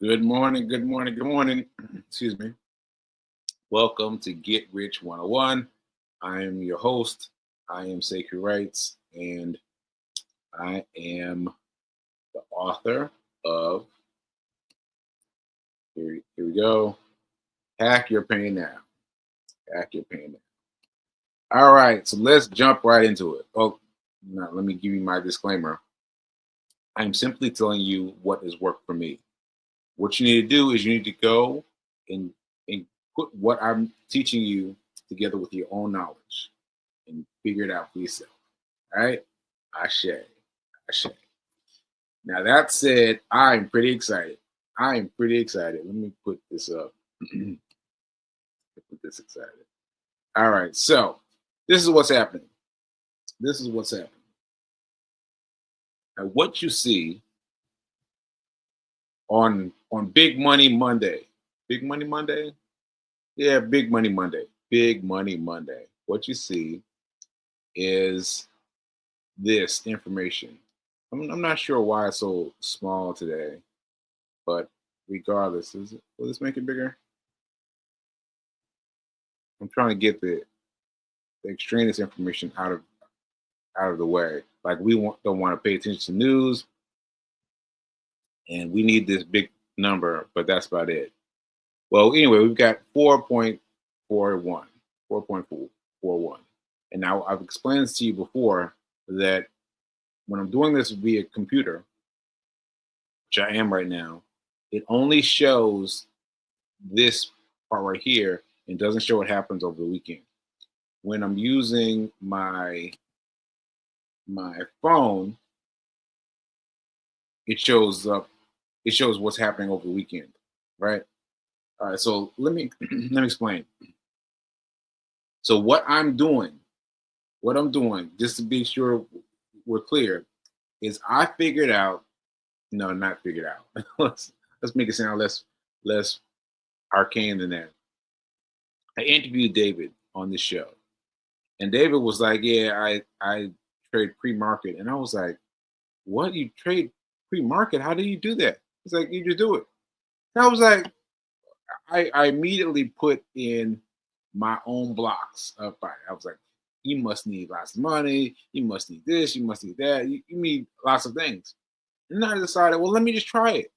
Good morning, good morning, good morning. Excuse me. Welcome to Get Rich 101. I am your host. I am Sekou Writes, and I am the author of, here we go, Hack Your Pain Now. Hack Your Pain Now. All right, so let's jump right into it. Oh, now let me give you my disclaimer. I'm simply telling you what has worked for me. What you need to do is you need to go and, and put what I'm teaching you together with your own knowledge and figure it out for yourself. All right? Ashe. Ashe. Now, that said, I'm pretty excited. I am pretty excited. Let me put this up. Put this excited. All right. So, this is what's happening. This is what's happening. Now, what you see on Big Money Monday. Big Money Monday? Yeah, Big Money Monday. Big Money Monday. What you see is this information. I'm not sure why it's so small today, but regardless, will this make it bigger? I'm trying to get the extraneous information out of the way. Like don't want to pay attention to news, and we need this big number, but that's about it. Well, anyway, we've got 4.41, 4.41. And now I've explained this to you before that when I'm doing this via computer, which I am right now, it only shows this part right here and doesn't show what happens over the weekend. When I'm using my phone, it shows up. It shows what's happening over the weekend, right? All right. So let me let me explain. So what I'm doing, just to be sure we're clear, is I figured out. No, not figured out. let's make it sound less arcane than that. I interviewed David on this show, and David was like, "Yeah, I trade pre-market," and I was like, "What? You trade pre-market? How do you do that?" He's like, "You just do it." And I was like, I immediately put in my own blocks of fire. I was like, "You must need lots of money. You must need this. You must need that. You need lots of things." And I decided, well, let me just try it.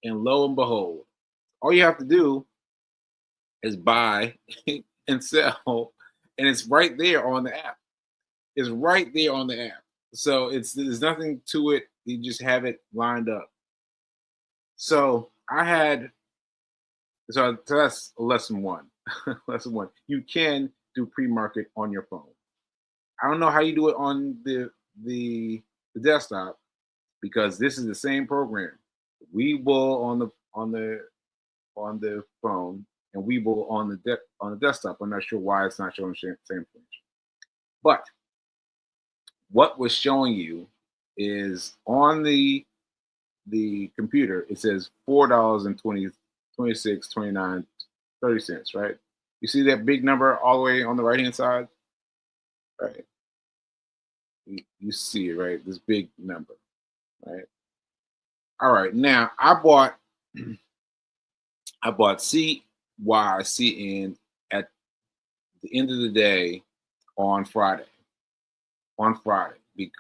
And lo and behold, all you have to do is buy and sell, and it's right there on the app. It's right there on the app. So there's nothing to it. You just have it lined up. So so that's lesson one. Lesson one. You can do pre-market on your phone. I don't know how you do it on the desktop because this is the same program. Webull on the phone and Webull on the desktop. I'm not sure why it's not showing the same information. But what was showing you is on the computer, it says $4.26, 29, 30 cents, right? You see that big number all the way on the right hand side? Right. You see it, right? This big number, right? All right. Now I bought CYCN at the end of the day on Friday. On Friday.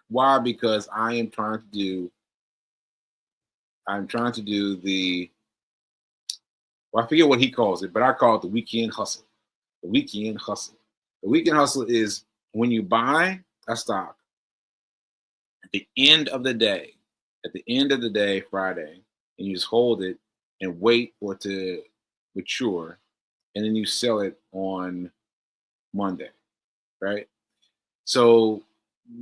Why? Because I'm trying to do the, well, I forget what he calls it, but I call it the weekend hustle. The weekend hustle. The weekend hustle is when you buy a stock at the end of the day, Friday, and you just hold it and wait for it to mature, and then you sell it on Monday, right? So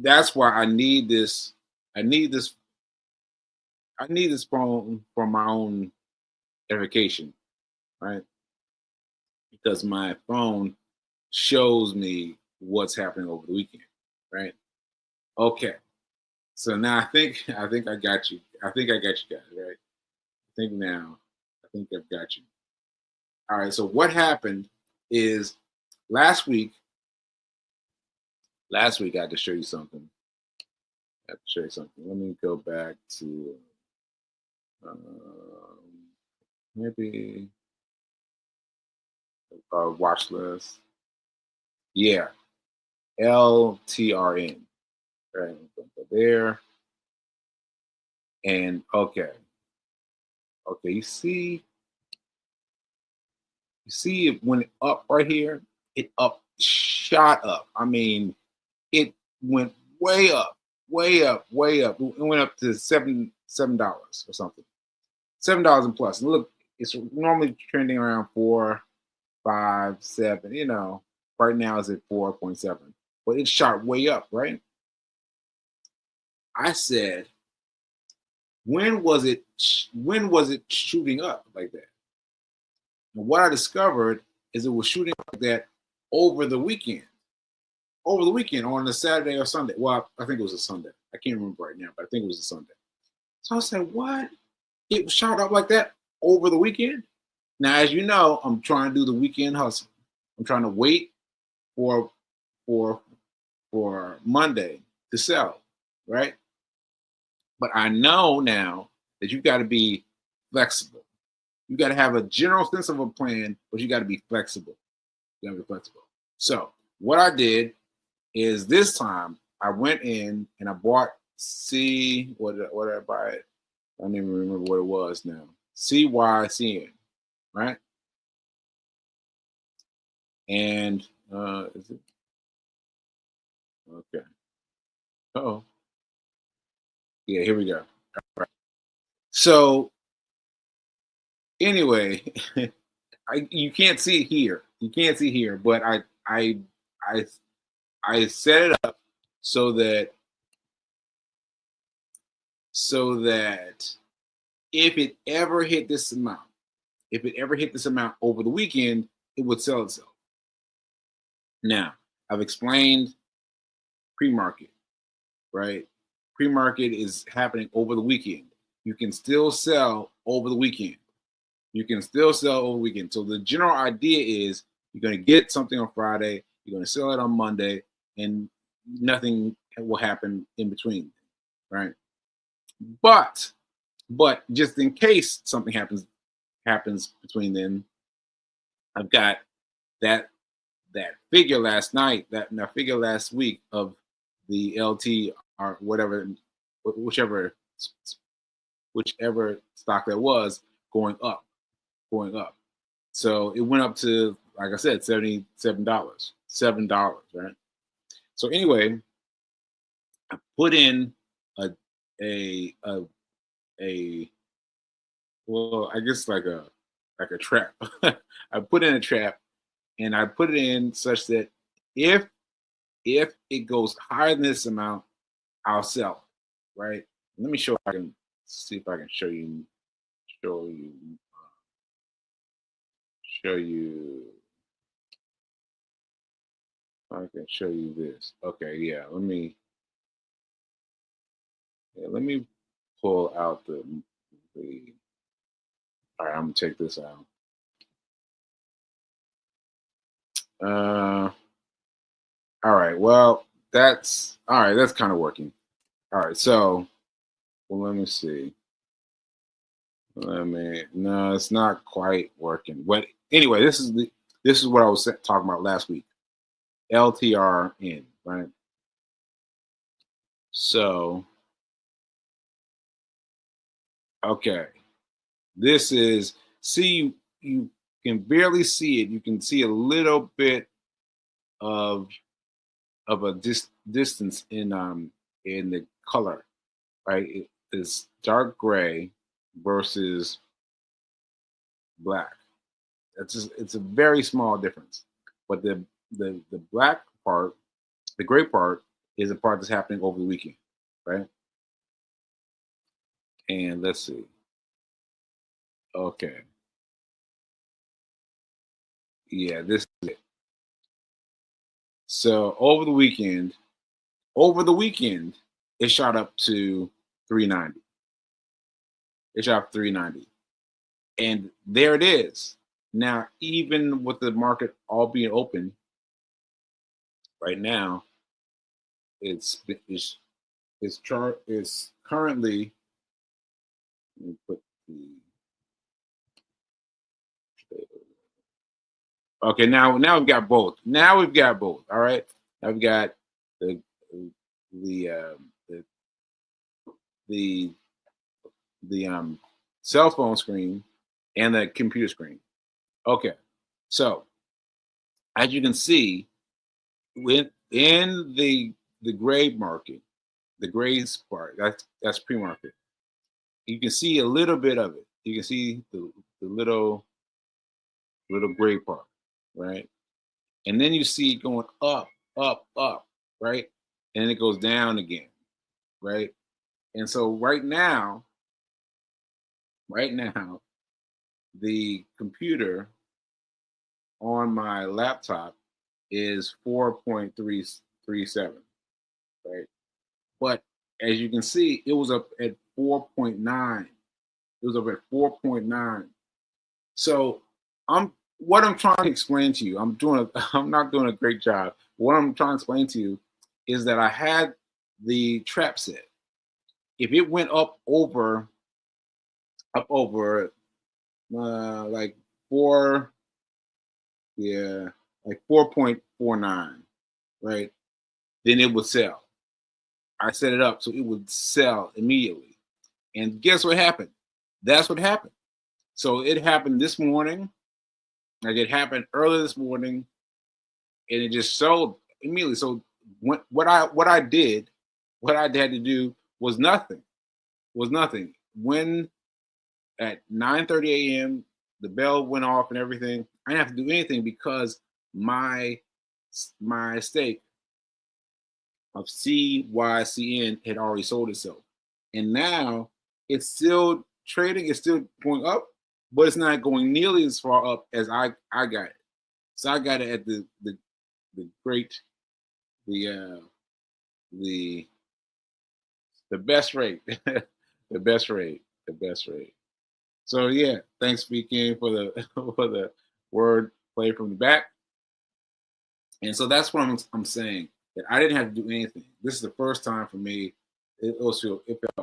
that's why I need this. I need this. I need this phone for my own edification, right? Because my phone shows me what's happening over the weekend, right? Okay. So now I think I got you. I think I got you guys, right? I think I've got you. All right. So what happened is last week. Last week I had to show you something. Let me go back to. Um, maybe watch list. Yeah, LTRN. Right, go there. And okay, you see it when it up right here, it up shot up. I mean, it went way up, way up, way up. It went up to $7 or something. $7 and plus. And look, it's normally trending around 4, 5, 7. Right now it's at 4.7. But it shot way up, right? I said, when was it shooting up like that? And what I discovered is it was shooting up like that over the weekend. Over the weekend on a Saturday or Sunday. Well, I think it was a Sunday. I can't remember right now, but I think it was a Sunday. So I said, what? It shot up like that over the weekend? Now, as you know, I'm trying to do the weekend hustle. I'm trying to wait for for for Monday to sell, right? But I know now that you got to be flexible. You got to have a general sense of a plan, but you got to be flexible. You got to be flexible. So what I did is this time I went in and I bought what did I buy it? I don't even remember what it was now. CYCN, right? And is it okay? Oh, yeah, here we go. All right. So anyway, you can't see it here. You can't see here, but I I set it up so that if it ever hit this amount, over the weekend, it would sell itself. Now, I've explained pre-market, right? Pre-market is happening over the weekend. You can still sell over the weekend. So the general idea is you're going to get something on Friday, you're going to sell it on Monday, and nothing will happen in between, right? But just in case something happens between then, I've got that figure last night, that figure last week of the LT or whatever, whichever stock that was going up. So it went up to, like I said, $77, $7, right? So anyway, I put in a a a, a well, I guess like a trap. I put in a trap, and I put it in such that if it goes higher than this amount, I'll sell. Right? Let me show. I can see if I can show you show you. I can show you this. Okay, yeah. Let me pull out the. All right, I'm gonna check this out. All right. Well, that's all right. That's kind of working. All right. So, well, let me see. No, it's not quite working. But anyway, this is what I was talking about last week. LTRN, right? So, okay, this is see you can barely see it. You can see a little bit of a distance in the color, right? It is dark gray versus black. It's a very small difference, but the black part, the gray part, is the part that's happening over the weekend, right? And let's see. Okay, yeah, this is it. So over the weekend, it shot up to 390. It shot up 390, and there it is. Now, even with the market all being open right now, it's its chart is currently. Let me put the Okay, now we've got both. Now we've got both. All right. Now we've got the the the the cell phone screen and the computer screen. Okay. So as you can see, within the gray market, the gray part, that's pre-market. You can see a little bit of it. You can see the little gray part, right? And then you see it going up, up, up, right? And then it goes down again, right? And so right now, the computer on my laptop is 4.337, right? But as you can see, it was up at 4.9. It was up at 4.9. So what I'm trying to explain to you, I'm not doing a great job. What I'm trying to explain to you is that I had the trap set. If it went up over like four, yeah, like 4.49, right? Then it would sell. I set it up so it would sell immediately. And guess what happened? That's what happened. So it happened this morning. Like it happened early this morning, and it just sold immediately. So what I did, what I had to do was nothing. Was nothing. When at 9:30 a.m. the bell went off and everything, I didn't have to do anything because my stake of CYCN had already sold itself. And now it's still trading, it's still going up, but it's not going nearly as far up as I got it. So I got it at the great the the best rate. the best rate. The best rate. So yeah, thanks Weekend for the for the word play from the back. And so that's what I'm saying, that I didn't have to do anything. This is the first time for me. It felt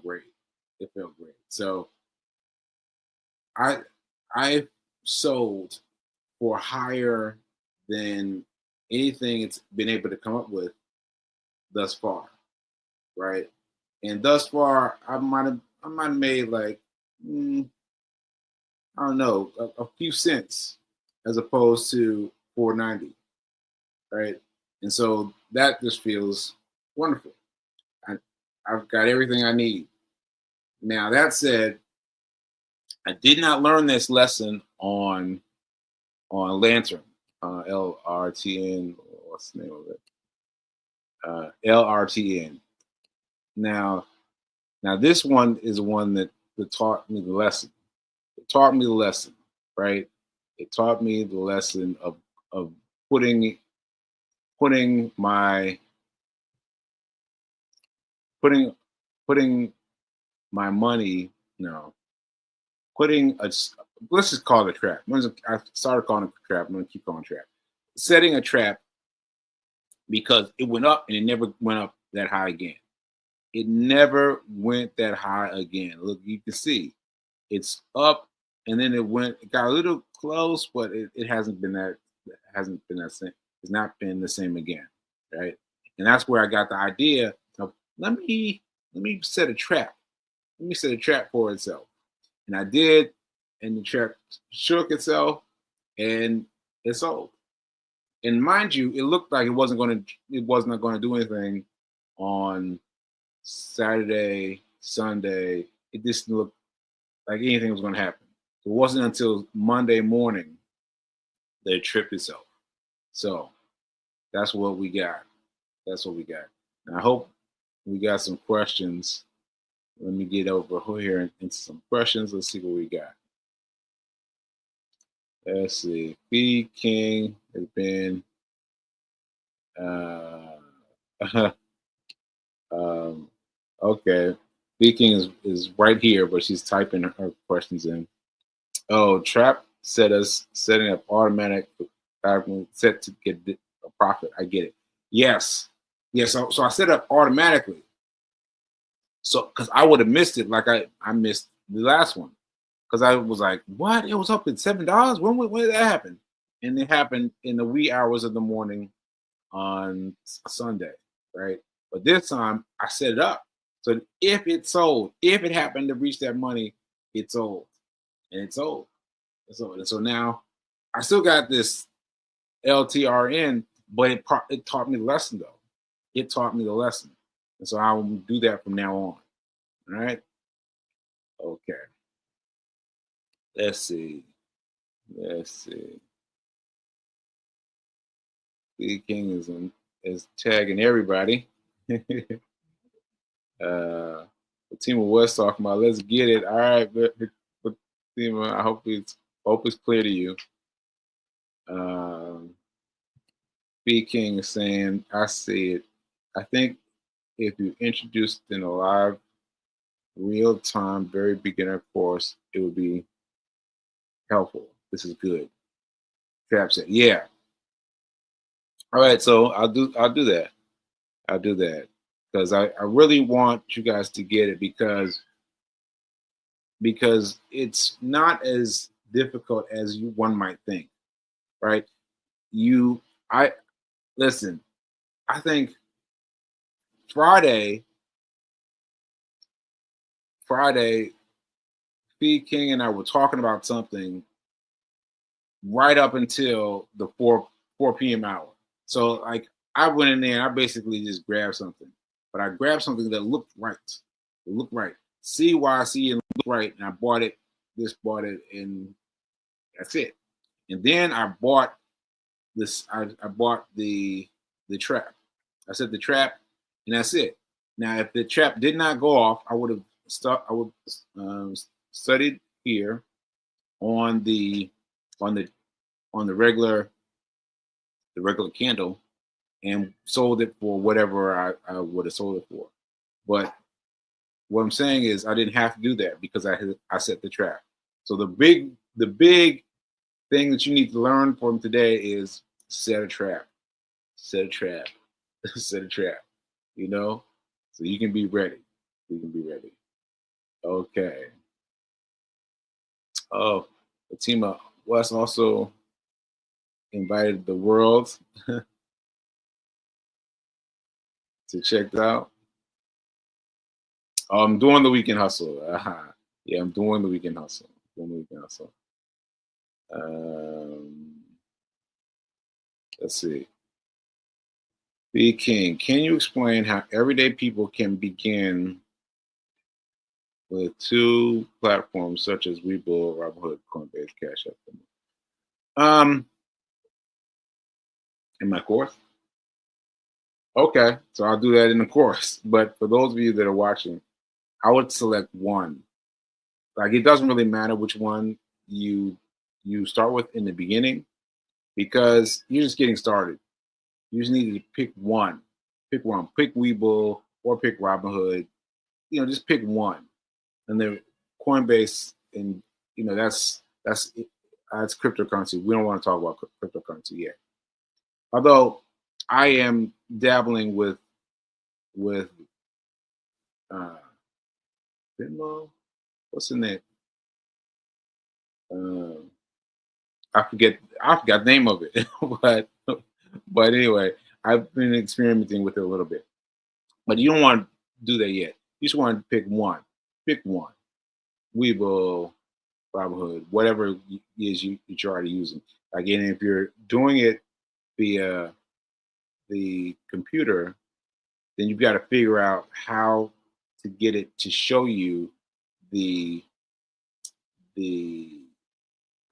great. It felt great. So I sold for higher than anything it's been able to come up with thus far, right? And thus far, I might have made like I don't know, a few cents as opposed to 490, right? And so that just feels wonderful. I've got everything I need. Now that said, I did not learn this lesson on Lantern, LRTN. What's the name of it? LRTN. Now this one is one that taught me the lesson. It taught me the lesson, right? It taught me the lesson of putting my money, let's just call it a trap. I started calling it a trap. I'm gonna keep calling it a trap. Setting a trap because it went up and it never went up that high again. It never went that high again. Look, you can see it's up and then it got a little close, but it hasn't been that same. It's not been the same again, right? And that's where I got the idea of let me set a trap. Let me set a trap for itself. And I did, and the trap shook itself and it sold. And mind you, it looked like it wasn't going to do anything on Saturday, Sunday. It just looked like anything was going to happen. It wasn't until Monday morning that it tripped itself. So that's what we got. That's what we got. And I hope we got some questions. Let me get over here into some questions. Let's see what we got. Let's see. B King has been okay. B King is right here, but she's typing her questions in. Oh, Trap setting up automatic set to get a profit. I get it. Yes. So I set up automatically. So because I would have missed it, like I missed the last one, because I was like, what? It was up at $7. When did that happen? and it happened in the wee hours of the morning on Sunday, right? But this time I set it up so if it sold, if it happened to reach that money, it sold, and it sold, and so now I still got this LTRN, but it taught me the lesson though. It taught me the lesson, and so I will do that from now on. All right. Okay. Let's see. Let's see. The King is tagging everybody. Fatima was talking about. Let's get it. All right, but Fatima, I hope it's clear to you. B King is saying, I see it. I think if you introduced in a live, real time, very beginner course, it would be helpful. This is good. Trap said, yeah. All right, so I'll do that. I'll do that because I really want you guys to get it because it's not as difficult as one might think, right? I listen. I think Friday, Fee King and I were talking about something right up until the 4 p.m. hour. So like I went in there and I basically just grabbed something, but I grabbed something that looked right. It looked right. CYC and looked right, and I bought it. Just bought it, and that's it. And then I bought this. I bought the trap. I set the trap, and that's it. Now, if the trap did not go off, I would have studied here on the on the on the regular candle and sold it for whatever I would have sold it for. But what I'm saying is I didn't have to do that because I set the trap. So the big thing that you need to learn from today is set a trap. Set a trap. Set a trap. You know? So you can be ready. You can be ready. Okay. Oh, Fatima West also invited the world to check it out. I'm doing the weekend hustle. Yeah, I'm doing the weekend hustle. Doing the weekend hustle. Let's see. B King, can you explain how everyday people can begin with 2 platforms such as Webull, Robinhood, Coinbase, Cash App? In my course? Okay, so I'll do that in the course. But for those of you that are watching, I would select one. Like it doesn't really matter which one you start with in the beginning because you're just getting started. You just need to pick one. Pick one. Pick Webull or pick Robinhood. Just pick one. And then Coinbase, and that's cryptocurrency. We don't want to talk about cryptocurrency yet. Although I am dabbling with Venmo. What's the name? I forgot the name of it, but anyway, I've been experimenting with it a little bit. But you don't want to do that yet. You just want to pick one. Pick one. Webull, Robinhood, whatever it is you're already using. Again, if you're doing it via the computer, then you've got to figure out how to get it to show you the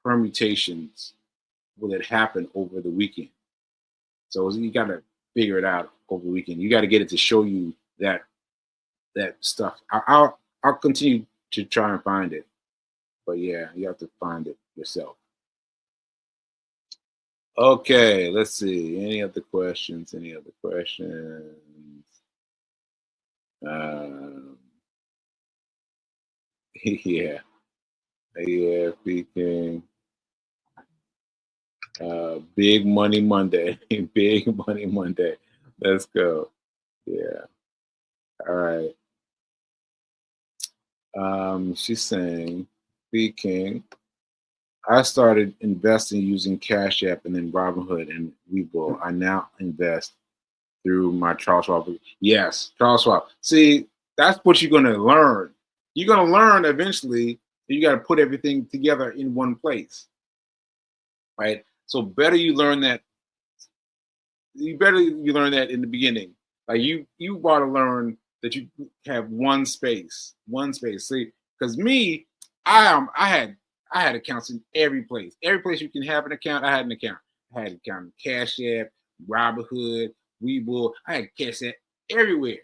permutations that happen over the weekend. So you got to figure it out over the weekend. You got to get it to show you that stuff. I'll continue to try and find it, but yeah, you have to find it yourself. Okay, let's see. Any other questions? Yeah, speaking. Big Money Monday. Big Money Monday. Let's go. Yeah. All right. She's saying, speaking. I started investing using Cash App and then Robinhood and Webull. I now invest through my Charles Schwab. Yes, Charles Schwab. See, that's what you're going to learn. You're going to learn eventually that you got to put everything together in one place, right? So better you learn that. You learn that in the beginning. Like you want to learn that you have one space. See, because me, I had accounts in every place. Every place you can have an account, I had an account. I had an account in Cash App, Robinhood, Webull. I had Cash App everywhere.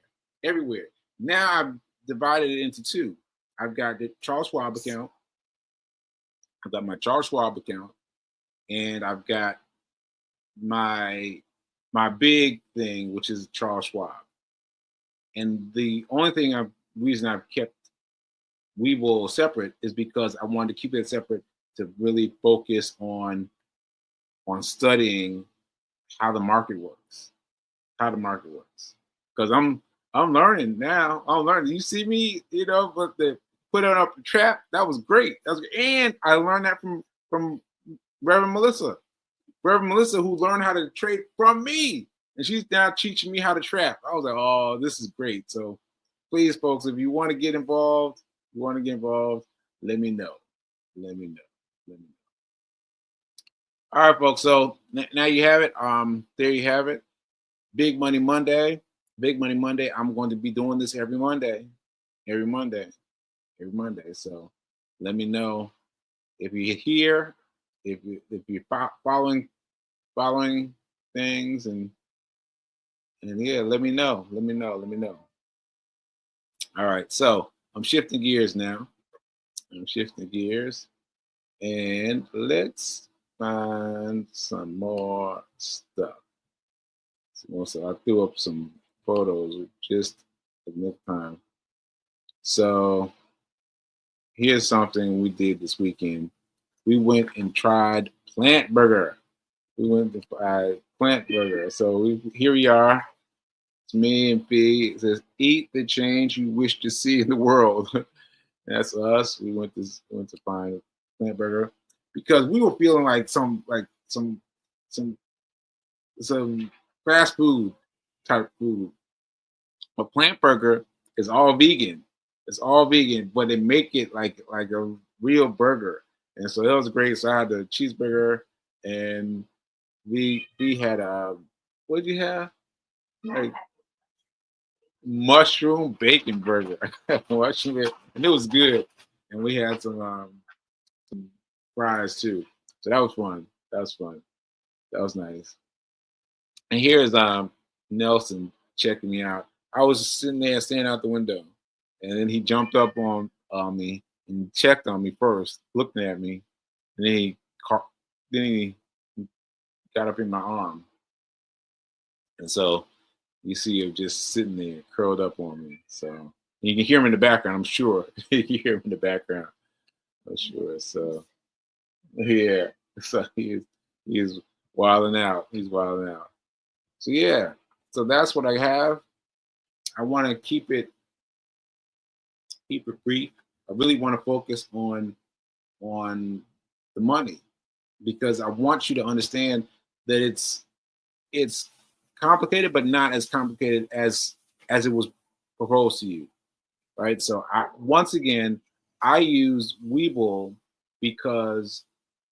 Now I've divided it into two. I've got the Charles Schwab account. I've got my Charles Schwab account, and I've got my big thing, which is Charles Schwab. And the only reason I've kept Webull separate is because I wanted to keep it separate to really focus on studying how the market works. Because I'm learning now. I'm learning. You see me, but the put on up the trap, that was great. And I learned that from Reverend Melissa. Reverend Melissa, who learned how to trade from me. And she's now teaching me how to trap. I was like, oh, this is great. So please, folks, if you want to get involved, let me know. Let me know. All right, folks. So now you have it. There you have it. Big Money Monday. I'm going to be doing this every Monday. So let me know if you're here, if you're following things, and yeah, let me know. All right, so I'm shifting gears now. And let's find some more stuff. So I threw up some photos with just enough time. So here's something we did this weekend. We went and tried Plant Burger. So here we are. It's me and Fee. It says, "Eat the change you wish to see in the world." That's us. We went to find Plant Burger because we were feeling like some fast food type food. But Plant Burger is all vegan. But they make it like a real burger. And so that was great. So I had the cheeseburger, and we had what did you have? Like mushroom bacon burger. And it was good. And we had some fries too. So that was fun. That was nice. And here's Nelson checking me out. I was sitting there standing out the window, and then he jumped up on me and checked on me first, looking at me, and then he got up in my arm. And so you see him just sitting there, curled up on me. So you can hear him in the background, I'm sure. You can hear him in the background, I'm sure. So yeah, so he's wilding out. So yeah, so that's what I have. I want to keep it brief. I really want to focus on the money, because I want you to understand that it's complicated, but not as complicated as it was proposed to you, right? So once again, I use Webull because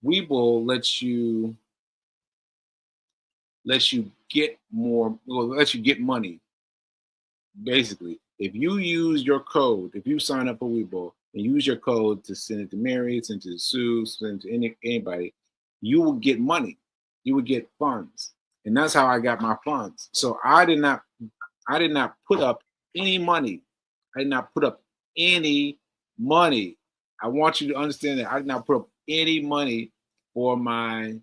Webull lets you get money. Basically, if you use your code, if you sign up for Webull and use your code to send it to Mary, send it to Sue, send it to anybody, you will get money. You would get funds, and that's how I got my funds. So I did not put up any money. I want you to understand that I did not put up any money for my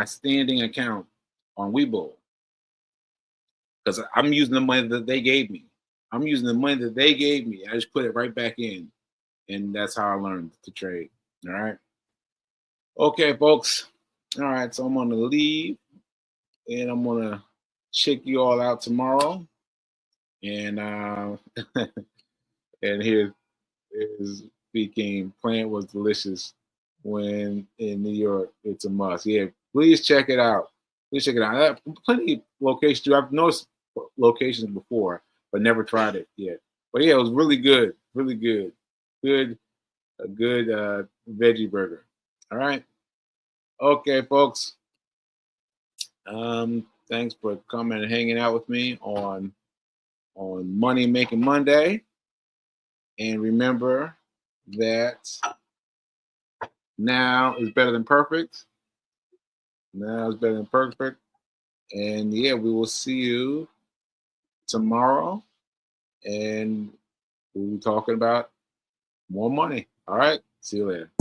standing account on Webull, because I'm using the money that they gave me. I just put it right back in, and that's how I learned to trade. All right. Okay, folks. All right, so I'm gonna leave, and I'm gonna check you all out tomorrow. And and here is speaking, plant was delicious. When in New York, it's a must. Yeah, please check it out. Please check it out. I have plenty of locations too. I've noticed locations before, but never tried it yet. But yeah, it was really good. Really good. Good, a good veggie burger. All right. Okay, folks. Thanks for coming and hanging out with me on Money Making Monday. And remember that now is better than perfect. Now is better than perfect. And yeah, we will see you tomorrow. And we'll be talking about more money. All right. See you later.